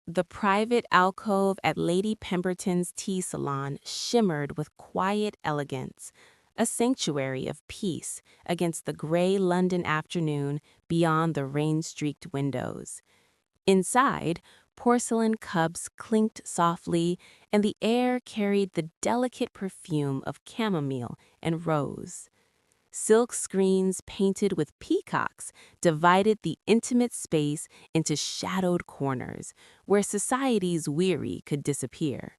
The private alcove at Lady Pemberton's tea salon shimmered with quiet elegance, a sanctuary of peace against the gray London afternoon beyond the rain-streaked windows. Inside, porcelain cups clinked softly, and the air carried the delicate perfume of chamomile and rose. Silk screens painted with peacocks divided the intimate space into shadowed corners where society's weary could disappear.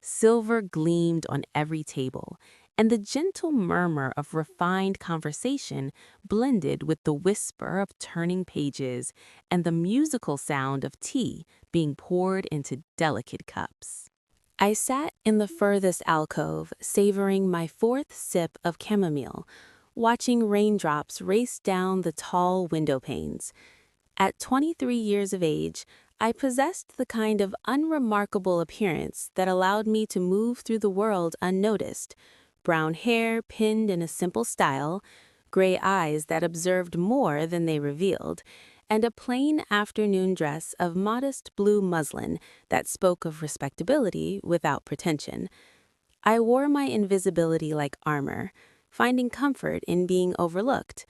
Silver gleamed on every table, and the gentle murmur of refined conversation blended with the whisper of turning pages and the musical sound of tea being poured into delicate cups. I sat in the furthest alcove, savoring my fourth sip of chamomile, watching raindrops race down the tall window panes. At 23 years of age, I possessed the kind of unremarkable appearance that allowed me to move through the world unnoticed. Brown hair pinned in a simple style, gray eyes that observed more than they revealed, and a plain afternoon dress of modest blue muslin that spoke of respectability without pretension. I wore my invisibility like armor, finding comfort in being overlooked.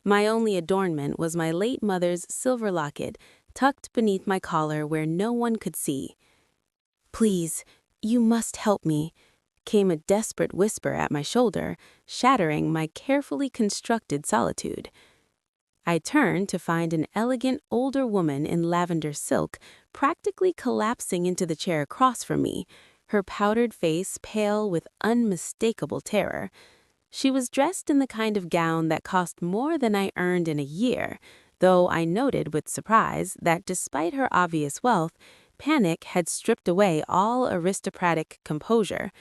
My only adornment was my late mother's silver locket, tucked beneath my collar where no one could see. "Please, you must help me," came a desperate whisper at my shoulder, shattering my carefully constructed solitude. I turned to find an elegant older woman in lavender silk practically collapsing into the chair across from me, her powdered face pale with unmistakable terror. She was dressed in the kind of gown that cost more than I earned in a year, though I noted with surprise that despite her obvious wealth, panic had stripped away all aristocratic composure.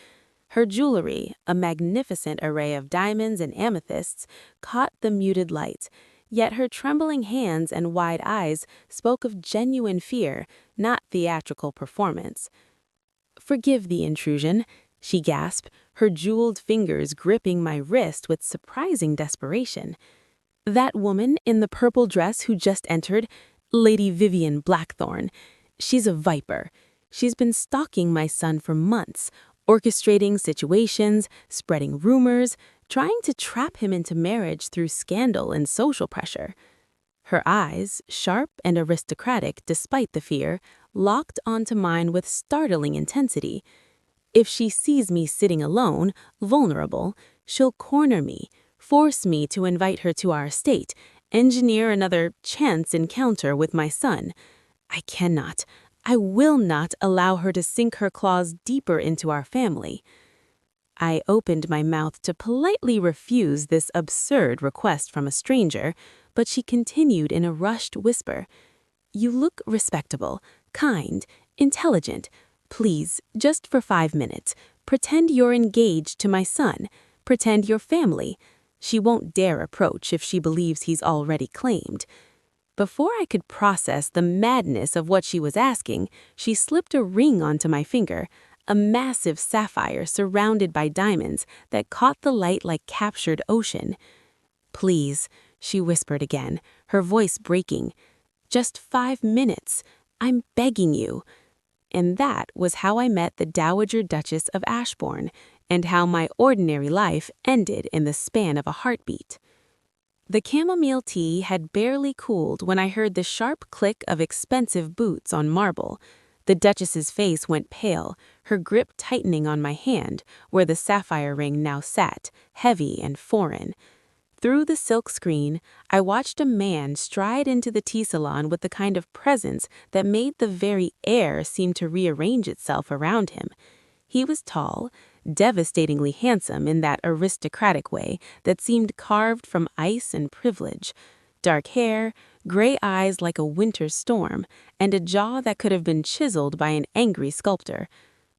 Her jewelry, a magnificent array of diamonds and amethysts, caught the muted light, yet her trembling hands and wide eyes spoke of genuine fear, not theatrical performance. "Forgive the intrusion," she gasped, her jeweled fingers gripping my wrist with surprising desperation. "That woman in the purple dress who just entered, Lady Vivian Blackthorne, she's a viper. She's been stalking my son for months, orchestrating situations, spreading rumors, trying to trap him into marriage through scandal and social pressure." Her eyes, sharp and aristocratic despite the fear, locked onto mine with startling intensity. "If she sees me sitting alone, vulnerable, she'll corner me, force me to invite her to our estate, engineer another chance encounter with my son. I will not allow her to sink her claws deeper into our family." I opened my mouth to politely refuse this absurd request from a stranger, but she continued in a rushed whisper. "You look respectable, kind, intelligent. Please, just for 5 minutes, pretend you're engaged to my son. Pretend you're family. She won't dare approach if she believes he's already claimed." Before I could process the madness of what she was asking, she slipped a ring onto my finger, a massive sapphire surrounded by diamonds that caught the light like captured ocean. "Please," she whispered again, her voice breaking. "Just 5 minutes. I'm begging you." And that was how I met the Dowager Duchess of Ashbourne, and how my ordinary life ended in the span of a heartbeat. The chamomile tea had barely cooled when I heard the sharp click of expensive boots on marble. The Duchess's face went pale, her grip tightening on my hand, where the sapphire ring now sat, heavy and foreign. Through the silk screen, I watched a man stride into the tea salon with the kind of presence that made the very air seem to rearrange itself around him. He was tall, devastatingly handsome in that aristocratic way that seemed carved from ice and privilege. Dark hair, gray eyes like a winter storm, and a jaw that could have been chiseled by an angry sculptor.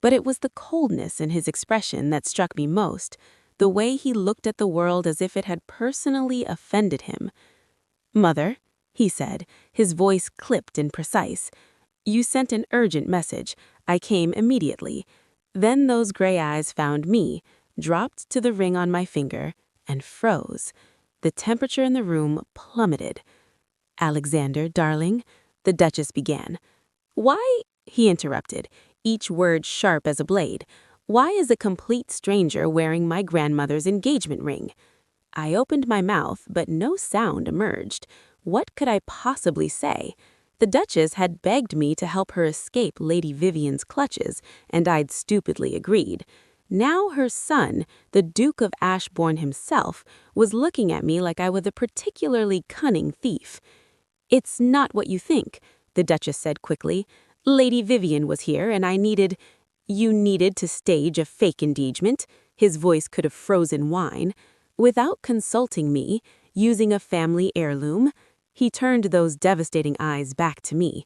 But it was the coldness in his expression that struck me most, the way he looked at the world as if it had personally offended him. "Mother," he said, his voice clipped and precise, "you sent an urgent message. I came immediately." Then those gray eyes found me, dropped to the ring on my finger, and froze. The temperature in the room plummeted. "Alexander, darling," the Duchess began. "Why he interrupted, each word sharp as a blade. Why is a complete stranger wearing my grandmother's engagement ring? I opened my mouth, but no sound emerged. What could I possibly say? The Duchess had begged me to help her escape Lady Vivian's clutches, and I'd stupidly agreed. Now her son, the Duke of Ashbourne himself, was looking at me like I was a particularly cunning thief. "It's not what you think," the Duchess said quickly. "Lady Vivian was here, and You needed to stage a fake engagement." His voice could have frozen wine. "Without consulting me, using a family heirloom." He turned those devastating eyes back to me.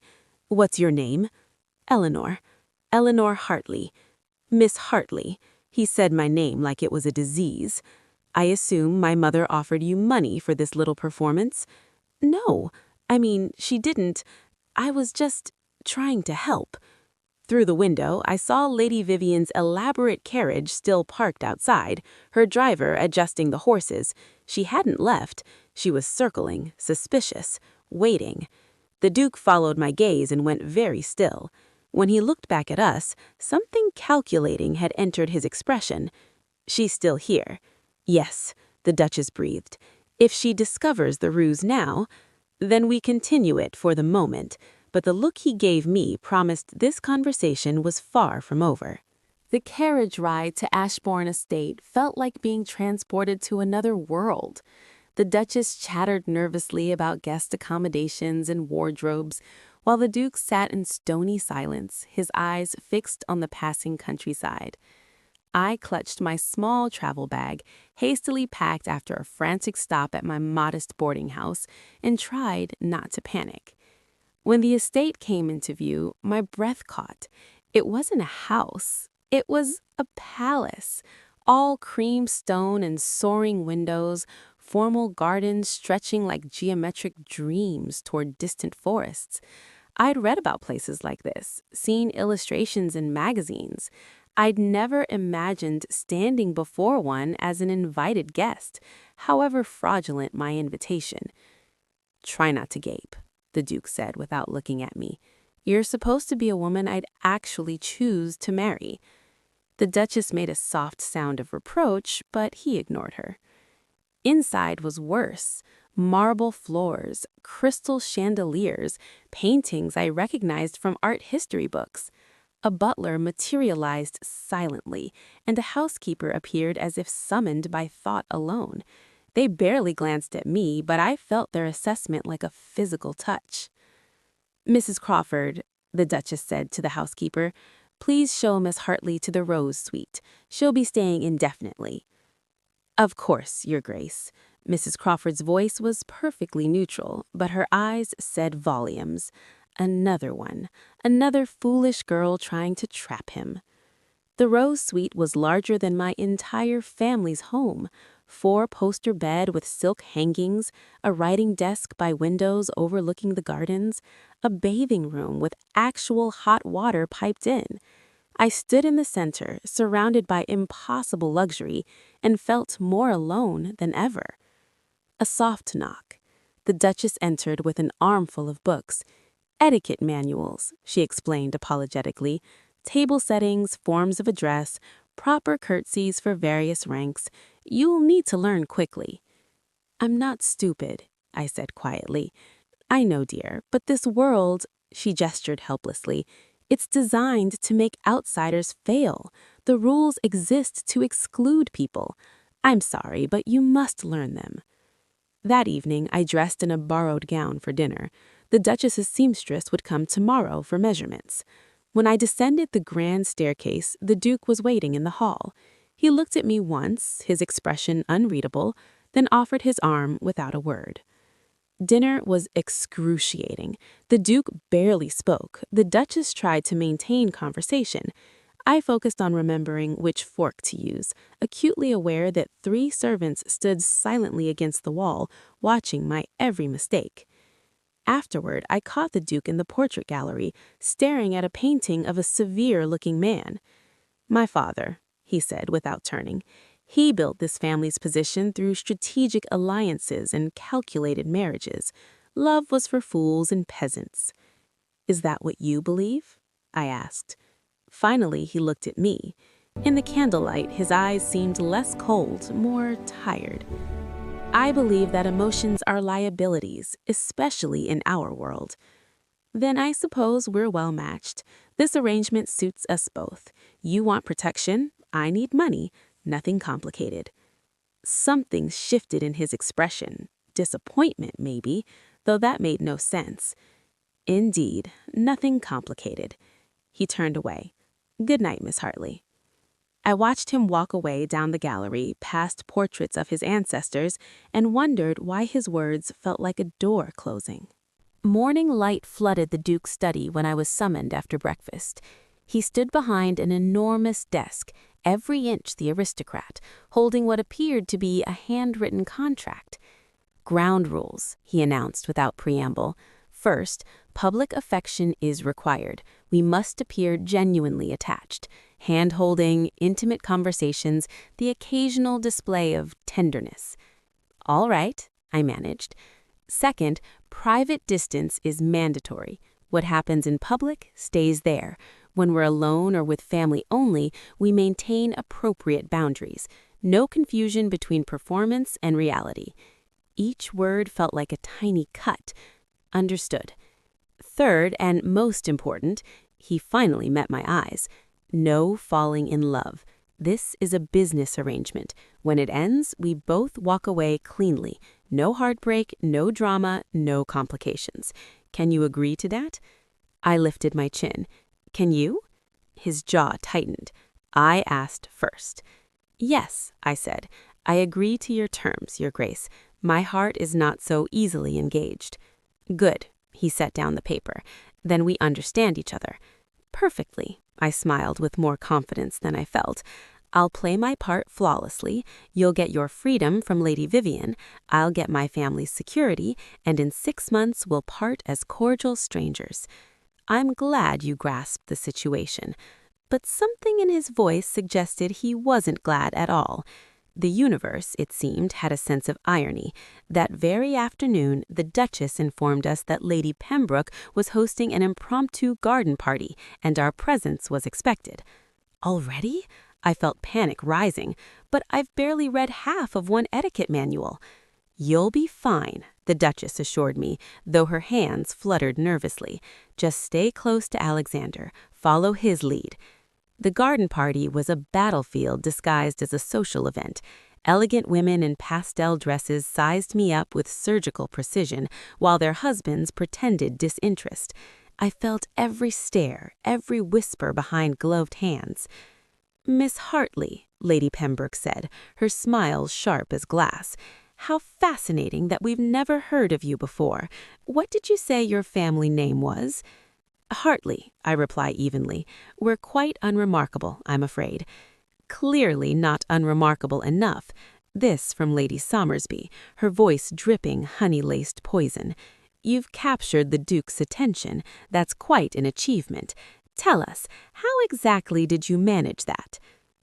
"What's your name?" "Eleanor. Eleanor Hartley. Miss Hartley." He said my name like it was a disease. "I assume my mother offered you money for this little performance?" "No. I mean, she didn't. I was just trying to help." Through the window, I saw Lady Vivian's elaborate carriage still parked outside, her driver adjusting the horses. She hadn't left. She was circling, suspicious, waiting. The Duke followed my gaze and went very still. When he looked back at us, something calculating had entered his expression. "She's still here." "Yes," the Duchess breathed. "If she discovers the ruse now, then we continue it for the moment." But the look he gave me promised this conversation was far from over. The carriage ride to Ashbourne Estate felt like being transported to another world. The Duchess chattered nervously about guest accommodations and wardrobes, while the Duke sat in stony silence, his eyes fixed on the passing countryside. I clutched my small travel bag, hastily packed after a frantic stop at my modest boarding house, and tried not to panic. When the estate came into view, my breath caught. It wasn't a house. It was a palace, all cream stone and soaring windows, formal gardens stretching like geometric dreams toward distant forests. I'd read about places like this, seen illustrations in magazines. I'd never imagined standing before one as an invited guest, however fraudulent my invitation. "Try not to gape," the Duke said without looking at me. "You're supposed to be a woman I'd actually choose to marry." The Duchess made a soft sound of reproach, but he ignored her. Inside was worse. Marble floors, crystal chandeliers, paintings I recognized from art history books. A butler materialized silently, and a housekeeper appeared as if summoned by thought alone. They barely glanced at me, but I felt their assessment like a physical touch. "Mrs. Crawford," the Duchess said to the housekeeper, "please show Miss Hartley to the Rose Suite. She'll be staying indefinitely." "Of course, Your Grace." Mrs. Crawford's voice was perfectly neutral, but her eyes said volumes. Another one. Another foolish girl trying to trap him. The Rose Suite was larger than my entire family's home. 4-poster bed with silk hangings, a writing desk by windows overlooking the gardens, a bathing room with actual hot water piped in. I stood in the center, surrounded by impossible luxury, and felt more alone than ever. A soft knock. The Duchess entered with an armful of books. "Etiquette manuals," she explained apologetically. "Table settings, forms of address, proper curtsies for various ranks. You'll need to learn quickly." "I'm not stupid," I said quietly. "I know, dear, but this world," she gestured helplessly, "it's designed to make outsiders fail. The rules exist to exclude people. I'm sorry, but you must learn them." That evening, I dressed in a borrowed gown for dinner. The Duchess's seamstress would come tomorrow for measurements. When I descended the grand staircase, the Duke was waiting in the hall. He looked at me once, his expression unreadable, then offered his arm without a word. Dinner was excruciating. The Duke barely spoke. The Duchess tried to maintain conversation. I focused on remembering which fork to use, acutely aware that 3 servants stood silently against the wall, watching my every mistake. Afterward, I caught the Duke in the portrait gallery, staring at a painting of a severe-looking man. "My father," he said without turning. "He built this family's position through strategic alliances and calculated marriages. Love was for fools and peasants." "Is that what you believe?" I asked. Finally, he looked at me. In the candlelight, his eyes seemed less cold, more tired. I believe that emotions are liabilities, especially in our world. Then I suppose we're well matched. This arrangement suits us both. You want protection, I need money, nothing complicated. Something shifted in his expression. Disappointment, maybe, though that made no sense. Indeed, nothing complicated. He turned away. Good night, Miss Hartley. I watched him walk away down the gallery, past portraits of his ancestors, and wondered why his words felt like a door closing. Morning light flooded the Duke's study when I was summoned after breakfast. He stood behind an enormous desk, every inch the aristocrat, holding what appeared to be a handwritten contract. Ground rules, he announced without preamble. First, public affection is required. We must appear genuinely attached. Hand-holding, intimate conversations, the occasional display of tenderness. All right, I managed. Second, private distance is mandatory. What happens in public stays there. When we're alone or with family only, we maintain appropriate boundaries. No confusion between performance and reality. Each word felt like a tiny cut. Understood. Third, and most important, he finally met my eyes. No falling in love. This is a business arrangement. When it ends, we both walk away cleanly. No heartbreak, no drama, no complications. Can you agree to that? I lifted my chin. Can you? His jaw tightened. I asked first. Yes, I said. I agree to your terms, Your Grace. My heart is not so easily engaged. Good. He set down the paper. Then we understand each other. Perfectly. I smiled with more confidence than I felt. I'll play my part flawlessly. You'll get your freedom from Lady Vivian. I'll get my family's security, and in 6 months we'll part as cordial strangers. I'm glad you grasped the situation. But something in his voice suggested he wasn't glad at all. The universe, it seemed, had a sense of irony. That very afternoon, the Duchess informed us that Lady Pembroke was hosting an impromptu garden party, and our presence was expected. Already? I felt panic rising, but I've barely read half of one etiquette manual. You'll be fine, the Duchess assured me, though her hands fluttered nervously. Just stay close to Alexander. Follow his lead. The garden party was a battlefield disguised as a social event. Elegant women in pastel dresses sized me up with surgical precision, while their husbands pretended disinterest. I felt every stare, every whisper behind gloved hands. Miss Hartley, Lady Pembroke said, her smile sharp as glass. How fascinating that we've never heard of you before. What did you say your family name was? Hartley, I reply evenly. We're quite unremarkable, I'm afraid. Clearly not unremarkable enough. This from Lady Somersby, her voice dripping honey-laced poison. You've captured the Duke's attention. That's quite an achievement. Tell us, how exactly did you manage that?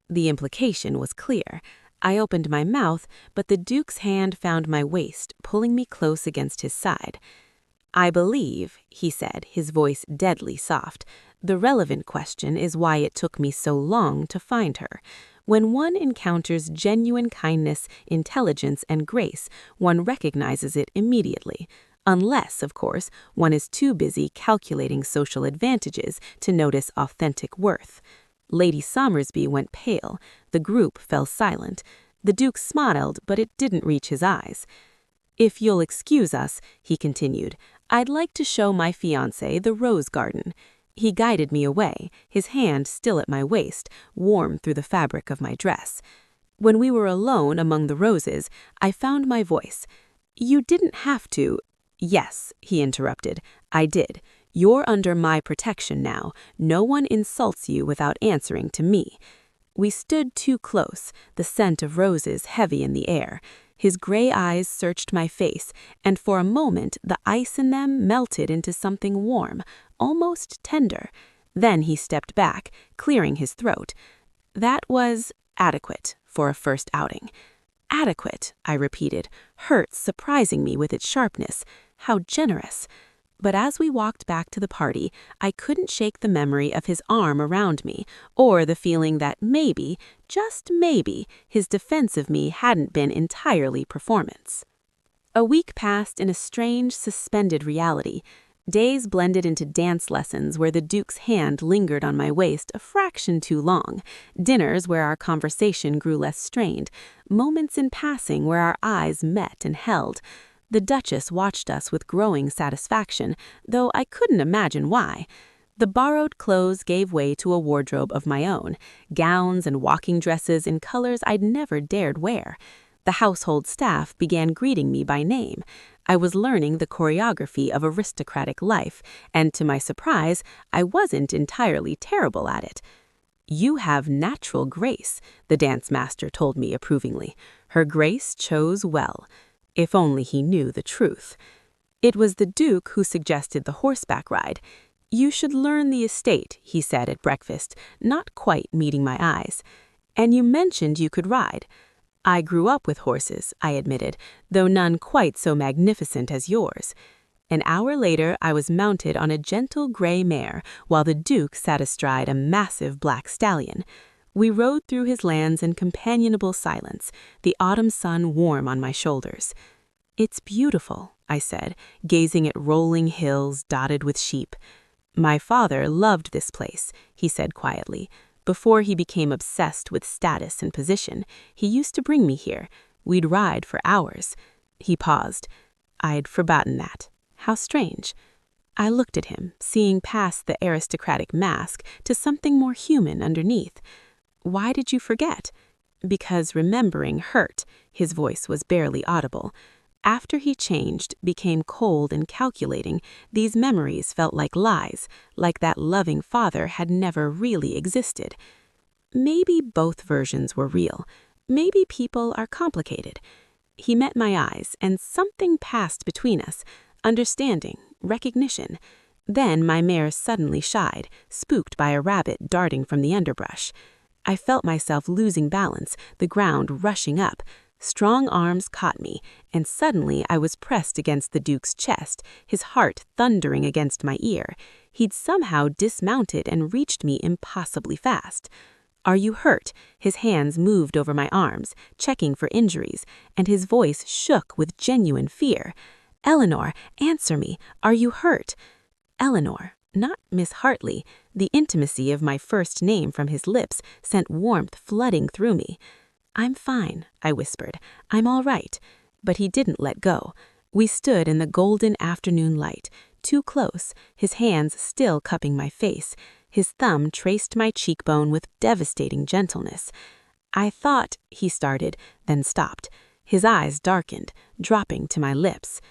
The implication was clear. I opened my mouth, but the Duke's hand found my waist, pulling me close against his side. I believe, he said, his voice deadly soft, the relevant question is why it took me so long to find her. When one encounters genuine kindness, intelligence, and grace, one recognizes it immediately. Unless, of course, one is too busy calculating social advantages to notice authentic worth. Lady Somersby went pale. The group fell silent. The Duke smiled, but it didn't reach his eyes. If you'll excuse us, he continued, I'd like to show my fiancé the rose garden. He guided me away, his hand still at my waist, warm through the fabric of my dress. When we were alone among the roses, I found my voice. You didn't have to. Yes, he interrupted. I did. You're under my protection now. No one insults you without answering to me. We stood too close, the scent of roses heavy in the air. His gray eyes searched my face, and for a moment the ice in them melted into something warm, almost tender. Then he stepped back, clearing his throat. That was adequate for a first outing. Adequate, I repeated, hurt surprising me with its sharpness. How generous. But as we walked back to the party, I couldn't shake the memory of his arm around me, or the feeling that maybe, just maybe, his defense of me hadn't been entirely performance. A week passed in a strange, suspended reality. Days blended into dance lessons where the Duke's hand lingered on my waist a fraction too long, dinners where our conversation grew less strained, moments in passing where our eyes met and held. The Duchess watched us with growing satisfaction, though I couldn't imagine why. The borrowed clothes gave way to a wardrobe of my own, gowns and walking dresses in colors I'd never dared wear. The household staff began greeting me by name. I was learning the choreography of aristocratic life, and to my surprise, I wasn't entirely terrible at it. "You have natural grace," the dance master told me approvingly. Her grace chose well. If only he knew the truth. It was the Duke who suggested the horseback ride. "You should learn the estate," he said at breakfast, not quite meeting my eyes. "And you mentioned you could ride." "I grew up with horses," I admitted, "though none quite so magnificent as yours." An hour later, I was mounted on a gentle gray mare, while the Duke sat astride a massive black stallion. We rode through his lands in companionable silence, the autumn sun warm on my shoulders. "It's beautiful," I said, gazing at rolling hills dotted with sheep. "My father loved this place," he said quietly. "Before he became obsessed with status and position, he used to bring me here. We'd ride for hours." He paused. "I'd forgotten that. How strange." I looked at him, seeing past the aristocratic mask to something more human underneath. "Why did you forget?" "Because remembering hurt." His voice was barely audible. After he changed, became cold and calculating, these memories felt like lies, like that loving father had never really existed. Maybe both versions were real. Maybe people are complicated. He met my eyes, and something passed between us, understanding, recognition. Then my mare suddenly shied, spooked by a rabbit darting from the underbrush. I felt myself losing balance, the ground rushing up. Strong arms caught me, and suddenly I was pressed against the Duke's chest, his heart thundering against my ear. He'd somehow dismounted and reached me impossibly fast. "Are you hurt?" His hands moved over my arms, checking for injuries, and his voice shook with genuine fear. "Eleanor, answer me. Are you hurt?" Eleanor, not Miss Hartley. The intimacy of my first name from his lips sent warmth flooding through me. "I'm fine," I whispered. "I'm all right." But he didn't let go. We stood in the golden afternoon light, too close, his hands still cupping my face. His thumb traced my cheekbone with devastating gentleness. "I thought," he started, then stopped. His eyes darkened, dropping to my lips.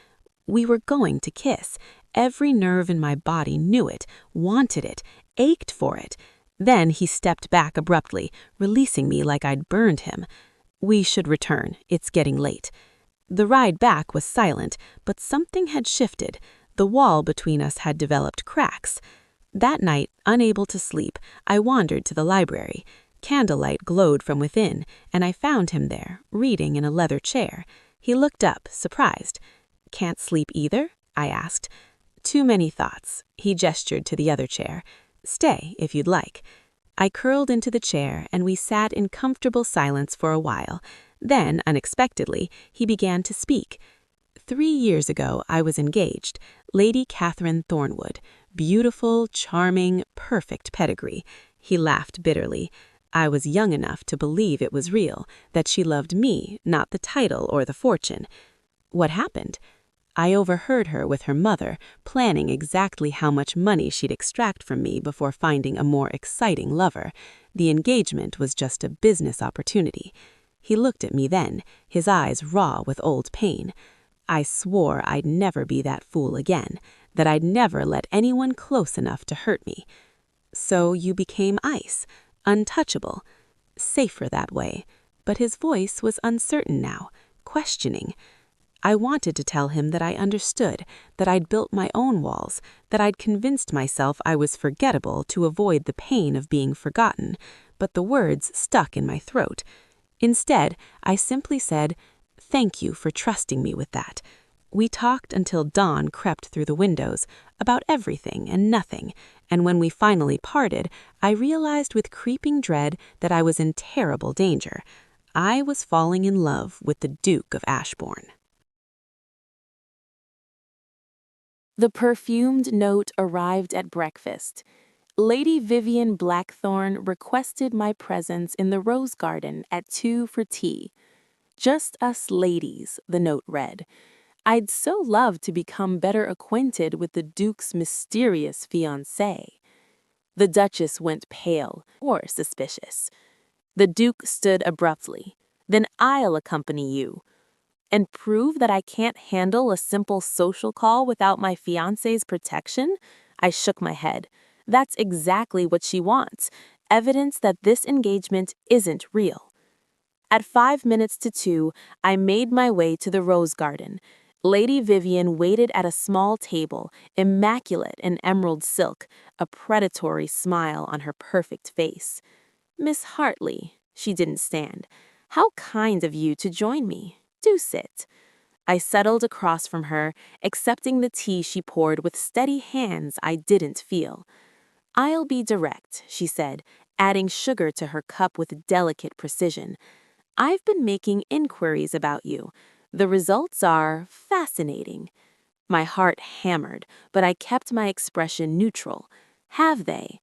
We were going to kiss. Every nerve in my body knew it, wanted it, ached for it. Then he stepped back abruptly, releasing me like I'd burned him. "We should return. It's getting late." The ride back was silent, but something had shifted. The wall between us had developed cracks. That night, unable to sleep, I wandered to the library. Candlelight glowed from within, and I found him there, reading in a leather chair. He looked up, surprised. "Can't sleep either?" I asked. "Too many thoughts." He gestured to the other chair. "Stay, if you'd like." I curled into the chair, and we sat in comfortable silence for a while. Then, unexpectedly, he began to speak. 3 years ago, I was engaged. Lady Catherine Thornwood. Beautiful, charming, perfect pedigree. He laughed bitterly. I was young enough to believe it was real, that she loved me, not the title or the fortune. What happened? I overheard her with her mother, planning exactly how much money she'd extract from me before finding a more exciting lover. The engagement was just a business opportunity. He looked at me then, his eyes raw with old pain. I swore I'd never be that fool again, that I'd never let anyone close enough to hurt me. "So you became ice, untouchable, safer that way." But his voice was uncertain now, questioning. I wanted to tell him that I understood, that I'd built my own walls, that I'd convinced myself I was forgettable to avoid the pain of being forgotten, but the words stuck in my throat. Instead, I simply said, "Thank you for trusting me with that." We talked until dawn crept through the windows, about everything and nothing, and when we finally parted, I realized with creeping dread that I was in terrible danger. I was falling in love with the Duke of Ashbourne. The perfumed note arrived at breakfast. Lady Vivian Blackthorne requested my presence in the rose garden at 2 for tea. Just us ladies, the note read. I'd so love to become better acquainted with the Duke's mysterious fiancée. The Duchess went pale or suspicious. The Duke stood abruptly. Then I'll accompany you. And prove that I can't handle a simple social call without my fiancé's protection? I shook my head. That's exactly what she wants. Evidence that this engagement isn't real. At 5 minutes to 2, I made my way to the rose garden. Lady Vivian waited at a small table, immaculate in emerald silk, a predatory smile on her perfect face. Miss Hartley, she didn't stand. How kind of you to join me. Do sit. I settled across from her, accepting the tea she poured with steady hands I didn't feel. I'll be direct, she said, adding sugar to her cup with delicate precision. I've been making inquiries about you. The results are fascinating. My heart hammered, but I kept my expression neutral. Have they?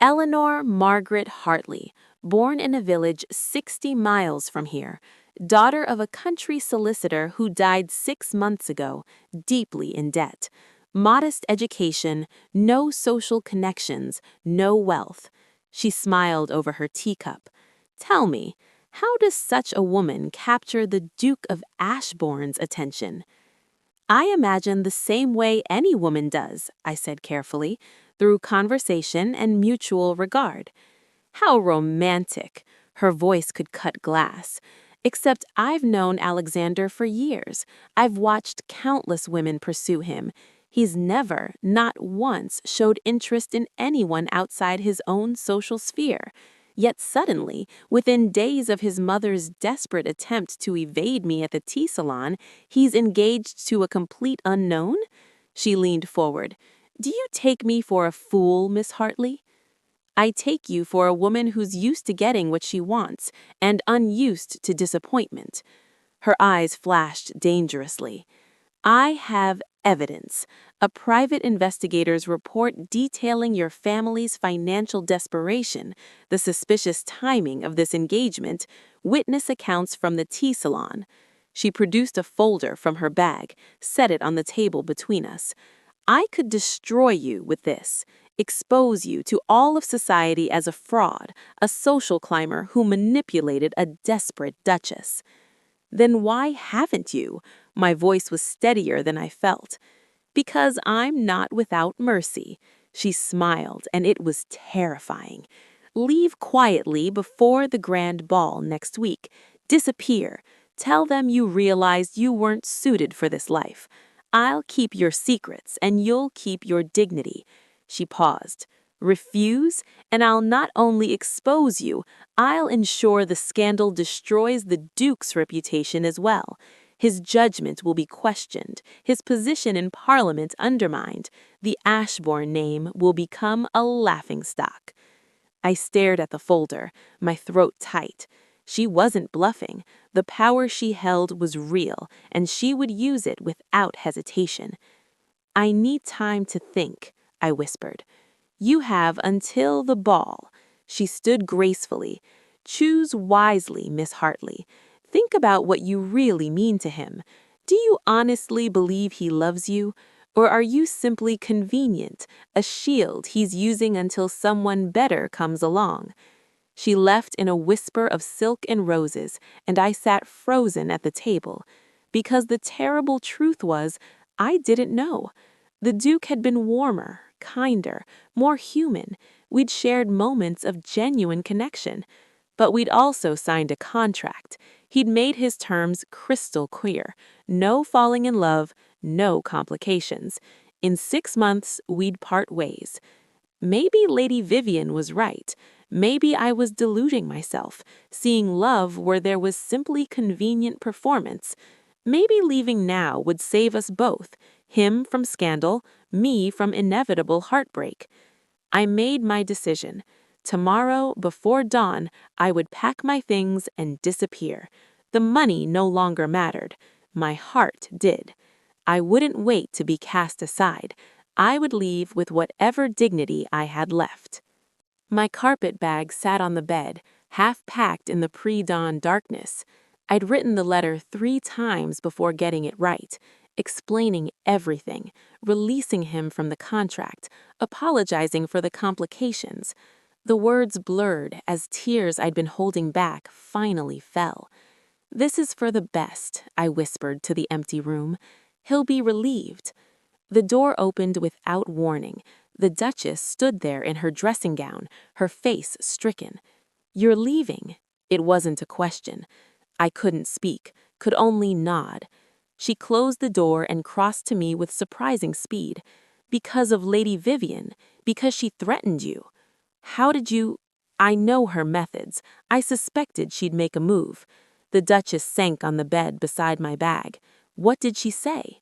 Eleanor Margaret Hartley, born in a village 60 miles from here, daughter of a country solicitor who died 6 months ago, deeply in debt. Modest education, no social connections, no wealth. She smiled over her teacup. Tell me, how does such a woman capture the Duke of Ashbourne's attention? I imagine the same way any woman does, I said carefully, through conversation and mutual regard. How romantic! Her voice could cut glass. Except I've known Alexander for years. I've watched countless women pursue him. He's never, not once, showed interest in anyone outside his own social sphere. Yet suddenly, within days of his mother's desperate attempt to evade me at the tea salon, he's engaged to a complete unknown? She leaned forward. Do you take me for a fool, Miss Hartley? I take you for a woman who's used to getting what she wants and unused to disappointment. Her eyes flashed dangerously. I have evidence. A private investigator's report detailing your family's financial desperation, the suspicious timing of this engagement, witness accounts from the tea salon. She produced a folder from her bag, set it on the table between us. I could destroy you with this, expose you to all of society as a fraud, a social climber who manipulated a desperate duchess. Then why haven't you? My voice was steadier than I felt. Because I'm not without mercy. She smiled, and it was terrifying. Leave quietly before the grand ball next week. Disappear. Tell them you realized you weren't suited for this life. I'll keep your secrets, and you'll keep your dignity. She paused. Refuse, and I'll not only expose you, I'll ensure the scandal destroys the Duke's reputation as well. His judgment will be questioned, his position in Parliament undermined. The Ashbourne name will become a laughingstock. I stared at the folder, my throat tight. She wasn't bluffing. The power she held was real, and she would use it without hesitation. I need time to think, I whispered. You have until the ball. She stood gracefully. Choose wisely, Miss Hartley. Think about what you really mean to him. Do you honestly believe he loves you? Or are you simply convenient, a shield he's using until someone better comes along? She left in a whisper of silk and roses, and I sat frozen at the table. Because the terrible truth was, I didn't know. The Duke had been warmer, kinder, more human. We'd shared moments of genuine connection. But we'd also signed a contract. He'd made his terms crystal clear. No falling in love, no complications. In 6 months, we'd part ways. Maybe Lady Vivian was right. Maybe I was deluding myself, seeing love where there was simply convenient performance. Maybe leaving now would save us both, him from scandal, me from inevitable heartbreak. I made my decision. Tomorrow, before dawn, I would pack my things and disappear. The money no longer mattered. My heart did. I wouldn't wait to be cast aside. I would leave with whatever dignity I had left. My carpet bag sat on the bed, half packed in the pre-dawn darkness. I'd written the letter 3 times before getting it right, explaining everything, releasing him from the contract, apologizing for the complications. The words blurred as tears I'd been holding back finally fell. "This is for the best," I whispered to the empty room. "He'll be relieved." The door opened without warning. The Duchess stood there in her dressing gown, her face stricken. "You're leaving?" It wasn't a question. I couldn't speak, could only nod. She closed the door and crossed to me with surprising speed. "Because of Lady Vivian, because she threatened you." "How did you—" I know her methods. I suspected she'd make a move. The Duchess sank on the bed beside my bag. "What did she say?"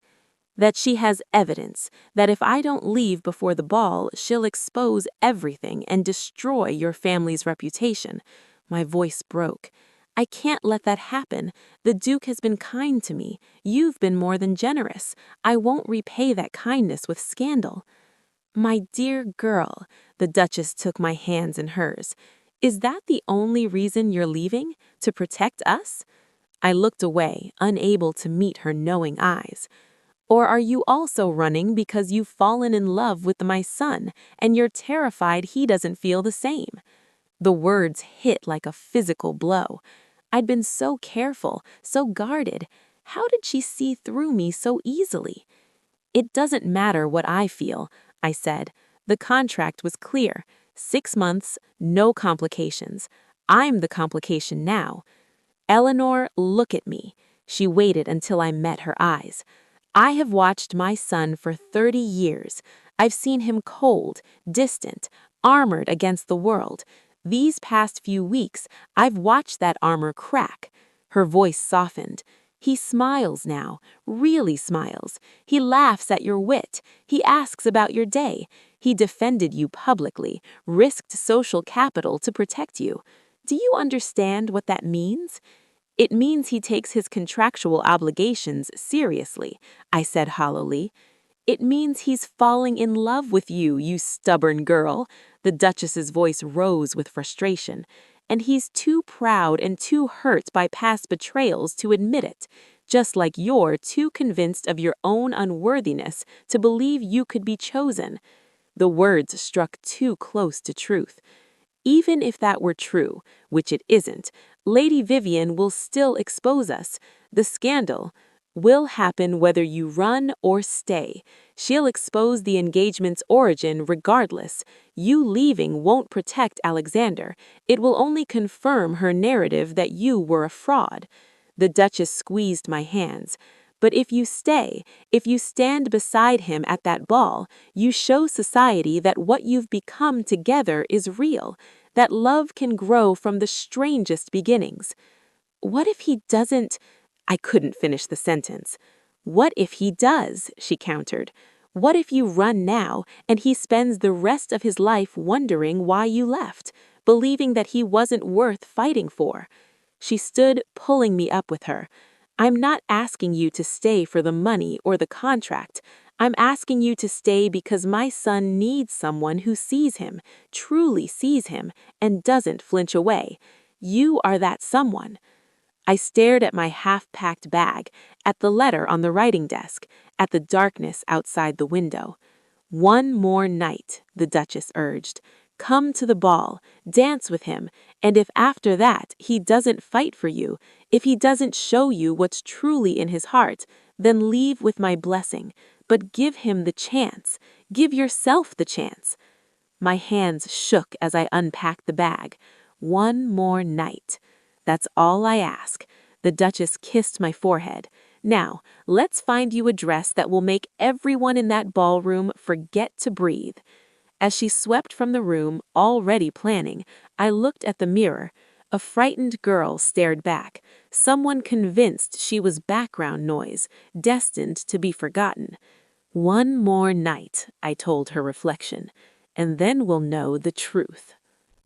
"That she has evidence, that if I don't leave before the ball, she'll expose everything and destroy your family's reputation." My voice broke. "I can't let that happen. The Duke has been kind to me. You've been more than generous. I won't repay that kindness with scandal." "My dear girl," the Duchess took my hands in hers. "Is that the only reason you're leaving? To protect us?" I looked away, unable to meet her knowing eyes. "Or are you also running because you've fallen in love with my son and you're terrified he doesn't feel the same?" The words hit like a physical blow. I'd been so careful, so guarded. How did she see through me so easily? "It doesn't matter what I feel," I said. "The contract was clear. 6 months, no complications. I'm the complication now." "Eleanor, look at me." She waited until I met her eyes. "I have watched my son for 30 years. I've seen him cold, distant, armored against the world. These past few weeks, I've watched that armor crack." Her voice softened. "He smiles now, really smiles. He laughs at your wit. He asks about your day. He defended you publicly, risked social capital to protect you. Do you understand what that means?" "It means he takes his contractual obligations seriously," I said hollowly. "It means he's falling in love with you, you stubborn girl." The Duchess's voice rose with frustration. "And he's too proud and too hurt by past betrayals to admit it, just like you're too convinced of your own unworthiness to believe you could be chosen." The words struck too close to truth. Even if that were true, which it isn't, Lady Vivian will still expose us. The scandal will happen whether you run or stay. She'll expose the engagement's origin regardless. You leaving won't protect Alexander. It will only confirm her narrative that you were a fraud. The Duchess squeezed my hands. "But if you stay, if you stand beside him at that ball, you show society that what you've become together is real, that love can grow from the strangest beginnings." "What if he doesn't—" I couldn't finish the sentence. "What if he does?" she countered. "What if you run now and he spends the rest of his life wondering why you left, believing that he wasn't worth fighting for?" She stood, pulling me up with her. "I'm not asking you to stay for the money or the contract. I'm asking you to stay because my son needs someone who sees him, truly sees him, and doesn't flinch away. You are that someone." I stared at my half-packed bag, at the letter on the writing desk, at the darkness outside the window. "One more night," the Duchess urged. "Come to the ball, dance with him, and if after that he doesn't fight for you, if he doesn't show you what's truly in his heart, then leave with my blessing. But give him the chance. Give yourself the chance." My hands shook as I unpacked the bag. One more night. That's all I ask. The Duchess kissed my forehead. "Now, let's find you a dress that will make everyone in that ballroom forget to breathe." As she swept from the room, already planning, I looked at the mirror. A frightened girl stared back, someone convinced she was background noise, destined to be forgotten. "One more night," I told her reflection, "and then we'll know the truth."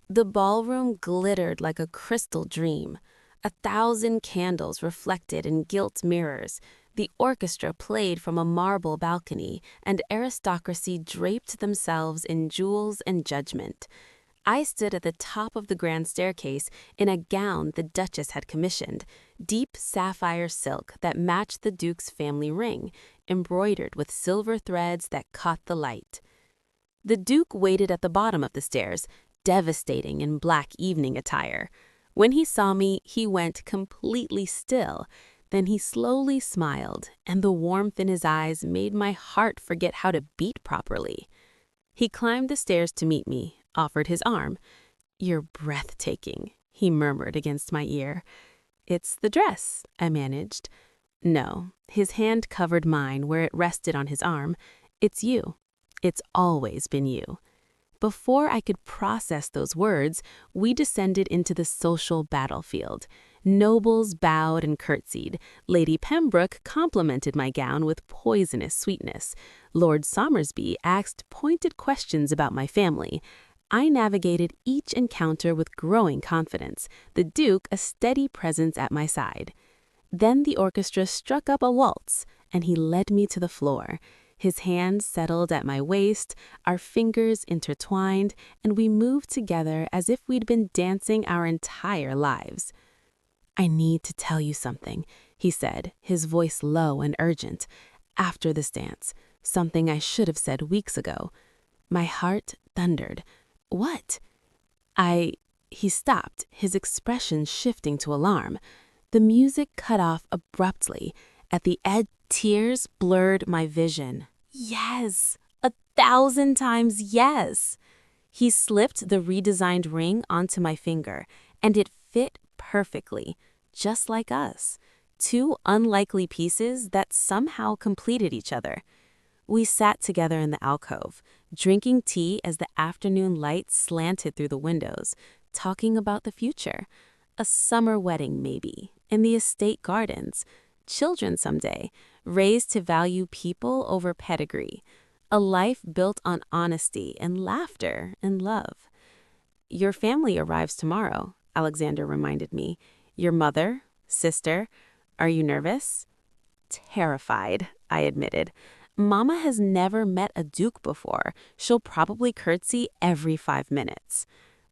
The ballroom glittered like a crystal dream. 1,000 candles reflected in gilt mirrors. The orchestra played from a marble balcony, and aristocracy draped themselves in jewels and judgment. I stood at the top of the grand staircase in a gown the Duchess had commissioned, deep sapphire silk that matched the Duke's family ring, embroidered with silver threads that caught the light. The Duke waited at the bottom of the stairs, devastating in black evening attire. When he saw me, he went completely still. Then he slowly smiled, and the warmth in his eyes made my heart forget how to beat properly. He climbed the stairs to meet me, offered his arm. "You're breathtaking," he murmured against my ear. "It's the dress," I managed. No, his hand covered mine where it rested on his arm. "It's you. It's always been you." Before I could process those words, we descended into the social battlefield. Nobles bowed and curtsied. Lady Pembroke complimented my gown with poisonous sweetness. Lord Somersby asked pointed questions about my family. I navigated each encounter with growing confidence, the Duke a steady presence at my side. Then the orchestra struck up a waltz, and he led me to the floor. His hand settled at my waist, our fingers intertwined, and we moved together as if we'd been dancing our entire lives. "I need to tell you something," he said, his voice low and urgent. "After this dance, something I should have said weeks ago." My heart thundered. "What?" He stopped, his expression shifting to alarm. The music cut off abruptly. At the edge, tears blurred my vision. Yes, 1,000 times yes. He slipped the redesigned ring onto my finger, and it fit perfectly, just like us. Two unlikely pieces that somehow completed each other. We sat together in the alcove, drinking tea as the afternoon light slanted through the windows, talking about the future. A summer wedding, maybe, in the estate gardens. Children someday, raised to value people over pedigree. A life built on honesty and laughter and love. "Your family arrives tomorrow," Alexander reminded me. "Your mother, sister. Are you nervous?" "Terrified," I admitted. "Mama has never met a duke before. She'll probably curtsy every 5 minutes.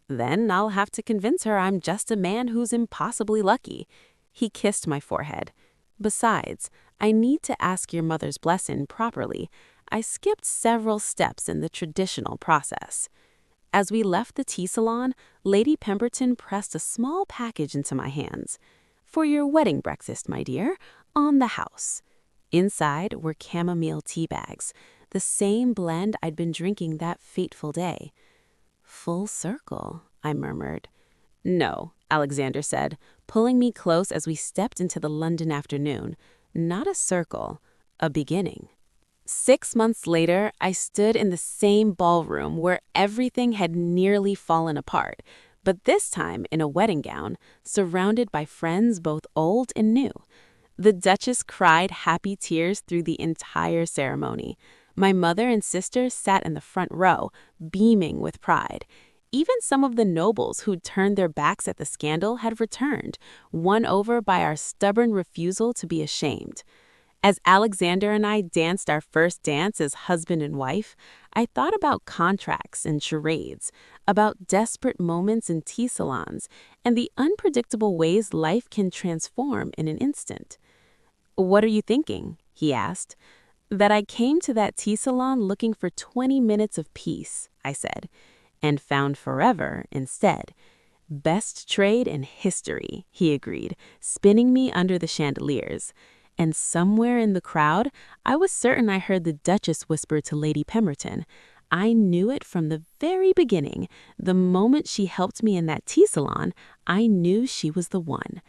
Then I'll have to convince her I'm just a man who's impossibly lucky." He kissed my forehead. "Besides, I need to ask your mother's blessing properly. I skipped several steps in the traditional process." As we left the tea salon, Lady Pemberton pressed a small package into my hands. "For your wedding breakfast, my dear, on the house." Inside were chamomile tea bags, the same blend I'd been drinking that fateful day. "Full circle," I murmured. "No," Alexander said, pulling me close as we stepped into the London afternoon. "Not a circle, a beginning." 6 months later, I stood in the same ballroom where everything had nearly fallen apart, but this time in a wedding gown, surrounded by friends both old and new. The Duchess cried happy tears through the entire ceremony. My mother and sister sat in the front row, beaming with pride. Even some of the nobles who'd turned their backs at the scandal had returned, won over by our stubborn refusal to be ashamed. As Alexander and I danced our first dance as husband and wife, I thought about contracts and charades, about desperate moments in tea salons, and the unpredictable ways life can transform in an instant. "What are you thinking?" he asked. "That I came to that tea salon looking for 20 minutes of peace," I said, "and found forever instead." "Best trade in history," he agreed, spinning me under the chandeliers. And somewhere in the crowd, I was certain I heard the Duchess whisper to Lady Pemberton. I knew it from the very beginning. The moment she helped me in that tea salon, I knew she was the one.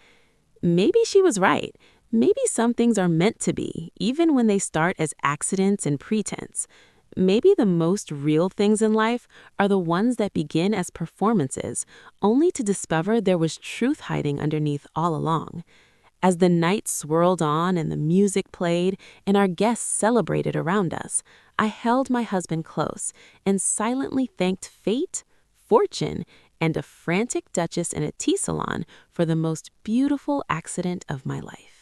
Maybe she was right. Maybe some things are meant to be, even when they start as accidents and pretense. Maybe the most real things in life are the ones that begin as performances, only to discover there was truth hiding underneath all along. As the night swirled on and the music played and our guests celebrated around us, I held my husband close and silently thanked fate, fortune, and a frantic duchess in a tea salon for the most beautiful accident of my life.